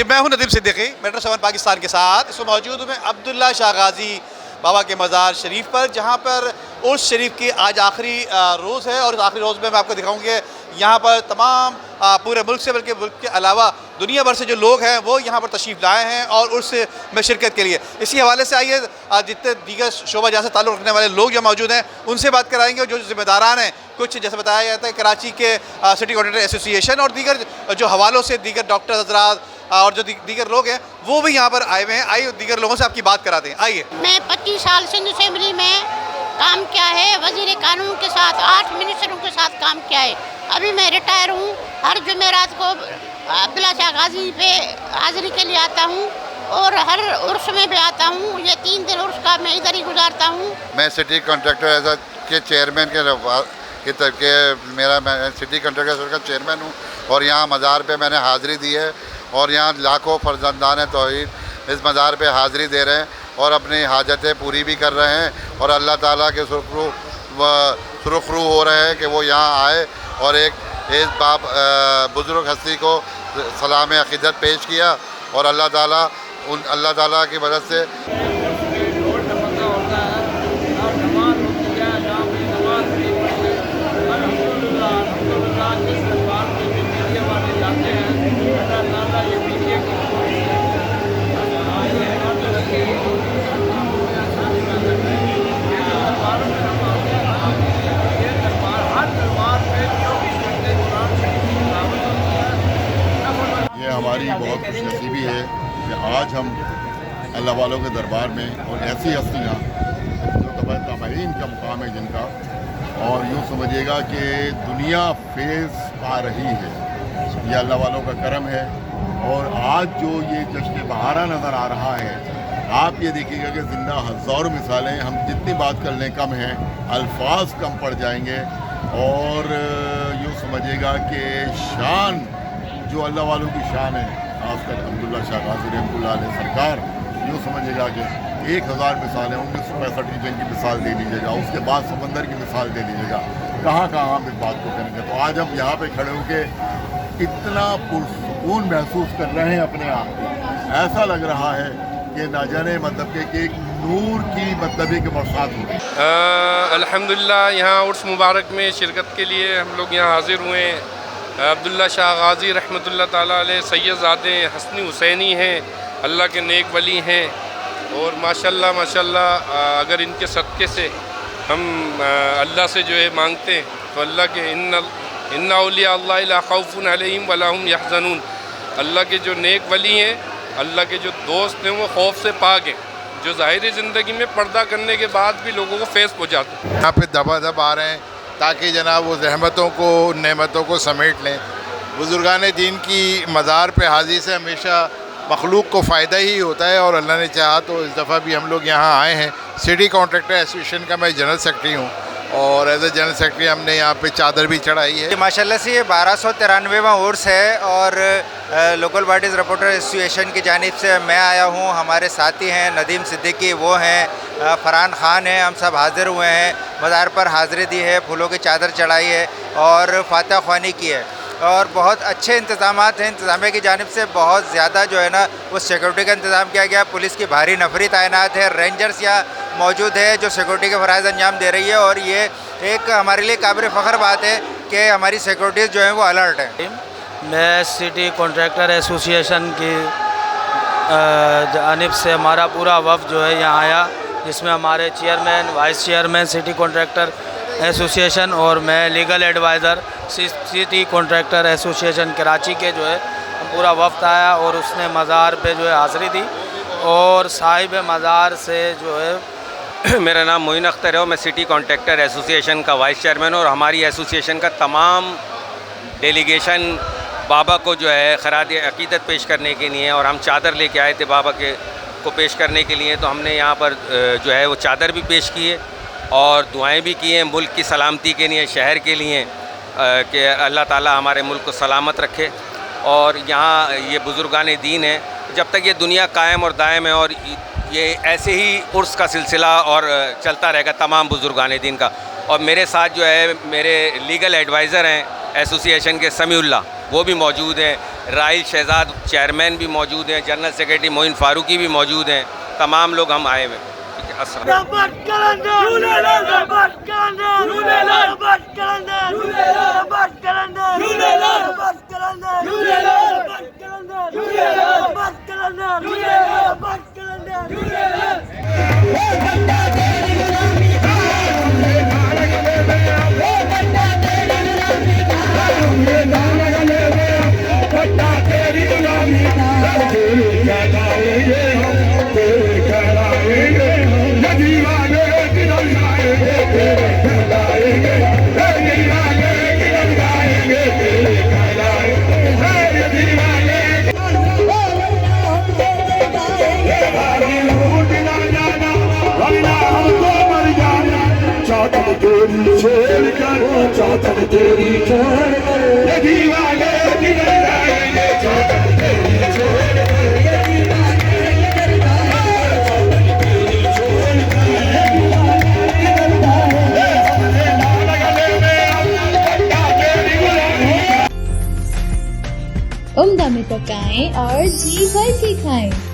मैं हूं नदीम सिद्दीकी, मेट्रो 7 पाकिस्तान के साथ। इसमें मौजूद हूँ मैं अब्दुल्ला शाह गाजी बाबा के मज़ार शरीफ पर, जहाँ पर उर्स शरीफ की आज आखिरी रोज़ है। और इस आखिरी रोज़ में मैं आपको दिखाऊँ कि यहाँ पर तमाम पूरे मुल्क से, बल्कि मुल्क के अलावा दुनिया भर से जो लोग हैं वो यहाँ पर तशरीफ़ लाए हैं और उर्स में शिरकत के लिए। इसी हवाले से आइए जितने दीगर शोबा जहाँ से ताल्लुक़ रखने वाले लोग जो मौजूद हैं उनसे बात कराएंगे। और जो ज़िम्मेदारान हैं, कुछ जैसे बताया जाता है कराची के सिटी कॉन्ट्रैक्टर एसोसिएशन और दीगर जो हवालों से दीगर डॉक्टर हजरात और जो दीगर लोग हैं वो भी यहाँ पर आए हुए हैं। आइए दीगर लोगों से आपकी बात कराते हैं। आइए। मैं 25 साल सिंध असेंबली में काम किया है, वज़ीर कानून के साथ 8 मिनिस्टरों के साथ काम किया है। अभी मैं रिटायर हूँ। हर जुमेरात को अब्दुल्ला शाह गाजी पे हाज़िरी के लिए आता हूँ और हर उर्स में भी आता हूँ। ये 3 दिन उर्स का मैं इधर ही गुजारता हूँ। मैं सिटी कॉन्ट्रैक्टर के चेयरमैन के मैं सिटी कॉन्ट्रैक्टर का चेयरमैन हूँ और यहाँ मज़ार पे मैंने हाज़िरी दी है और यहाँ लाखों फर्जंदान तौहीद इस मज़ार पे हाज़िरी दे रहे हैं और अपनी हाजतें पूरी भी कर रहे हैं। और अल्लाह ताला के सुरखरू हो रहे हैं कि वो यहाँ आए और एक बाप बुज़ुर्ग हस्ती को सलाम अक़ीदत पेश किया और अल्लाह ताला की मदद से हमारी बहुत खुशनसीबी है कि आज हम अल्लाह वालों के दरबार में और ऐसी हस्तियाँ जो तबाहीन का मुकाम है जिनका, और यूँ समझिएगा कि दुनिया फेज़ पा रही है, ये अल्लाह वालों का करम है। और आज जो ये जश्न बहारा नज़र आ रहा है, आप ये देखिएगा कि ज़िंदा हज़ारों मिसालें, हम जितनी बात कर लें कम हैं, अल्फाज कम पड़ जाएंगे। और यूँ समझिएगा कि शान जो अल्लाह वालों की शान है, खासकर अब्दुल्ला शाह गाजी रहमतुल्लाह अलैह सरकार, यूँ समझिएगा कि 1000 मिसालें, 1965 की जंग की मिसाल दे लीजिएगा, उसके बाद समंदर की मिसाल दे लीजिएगा, कहाँ हम इस बात को करेंगे। तो आज हम यहाँ पे खड़े होकर इतना पुरसुकून महसूस कर रहे हैं अपने आप को, ऐसा लग रहा है कि ना जाने मतलब कि एक नूर की मतलब कि बरसात हो गई। अल्हम्दुलिल्लाह यहाँ उर्स मुबारक में शिरकत के लिए हम लोग यहाँ हाज़िर हुए हैं। अब्दुल्ला शाह गाजी रहमतुल्लाह ताला अलैह सैयदज़ादे हसनी हुसैनी हैं, अल्लाह के नेक वली हैं। और माशाल्लाह अगर इनके सदक़े से हम अल्लाह से जो है मांगते हैं तो अल्लाह के इन्ना औलिया अल्लाह ला खौफुन अलैहिम वला हुम यहज़नून, अल्लाह के जो नेक वली हैं, अल्लाह के जो दोस्त हैं वो खौफ से पाक हैं, जो ज़ाहिरी ज़िंदगी में पर्दा करने के बाद भी लोगों को फेस पहुँचाते हैं। यहाँ पे दबादब आ रहे हैं ताकि जनाब वो रहमतों को, नेमतों को समेट लें। बुज़ुर्गान दीन की मज़ार पे हाज़िरी से हमेशा मखलूक को फ़ायदा ही होता है और अल्लाह ने चाहा तो इस दफ़ा भी हम लोग यहाँ आए हैं। सिटी कॉन्ट्रैक्टर एसोसिएशन का मैं जनरल सेक्रेटरी हूँ और एज ए जनरल सेक्रेटरी हमने यहाँ पे चादर भी चढ़ाई है। माशाल्लाह से ये 1293वां उर्स है और लोकल बॉडीज़ रिपोर्टर एसोसिएशन की जानिब से मैं आया हूँ, हमारे साथी हैं नदीम सिद्दीकी, वो हैं फरहान ख़ान हैं, हम सब हाज़िर हुए हैं। मज़ार पर हाज़िरी दी है, फूलों की चादर चढ़ाई है और फातह ख्वानी की है और बहुत अच्छे इंतज़ामात हैं। इंतज़ामिया की जानिब से बहुत ज़्यादा जो है ना वो सिक्योरिटी का इंतज़ाम किया गया। पुलिस की भारी नफरी तैनात है, रेंजर्स यहाँ मौजूद है जो सिक्योरिटी के फ़राइज़ अंजाम दे रही है। और ये एक हमारे लिए काबिल फ़ख्र बात है कि हमारी सिक्योरिटीज़ जो हैं वो अलर्ट हैं। मैं सिटी कॉन्ट्रैक्टर एसोसिएशन की जानिब से हमारा पूरा वफ़द जो है यहाँ आया, जिसमें हमारे chairman, vice chairman city contractor association और मैं legal adviser city contractor association Karachi के जो है पूरा वफ़द आया और उसने मज़ार पे जो है हाज़िरी दी। और साहिब मज़ार से जो है मेरा नाम मोइन अख्तर है और मैं सिटी कॉन्ट्रैक्टर एसोसिएशन का वाइस चेयरमैन हूँ और हमारी एसोसिएशन का तमाम डेलीगेशन बाबा को जो है खराज अक़ीदत पेश करने के लिए और हम चादर लेके आए थे बाबा के को पेश करने के लिए। तो हमने यहाँ पर जो है वो चादर भी पेश की है और दुआएं भी की हैं मुल्क की सलामती के लिए, शहर के लिए कि अल्लाह ताला हमारे मुल्क को सलामत रखे। और यहाँ ये बुज़ुर्गान दीन है, जब तक ये दुनिया कायम और दायम है और ये ऐसे ही उर्स का सिलसिला और चलता रहेगा तमाम बुज़ुर्गान दीन का। और मेरे साथ जो है मेरे लीगल एडवाइज़र हैं एसोसिएशन के समीउल्लाह, वो भी मौजूद हैं। राहिल शहजाद चेयरमैन भी मौजूद हैं, जनरल सेक्रेटरी मोइन फारूकी भी मौजूद हैं, तमाम लोग हम आए हुए हैं। उम्दा में पकाएं और जी भर के खाएं।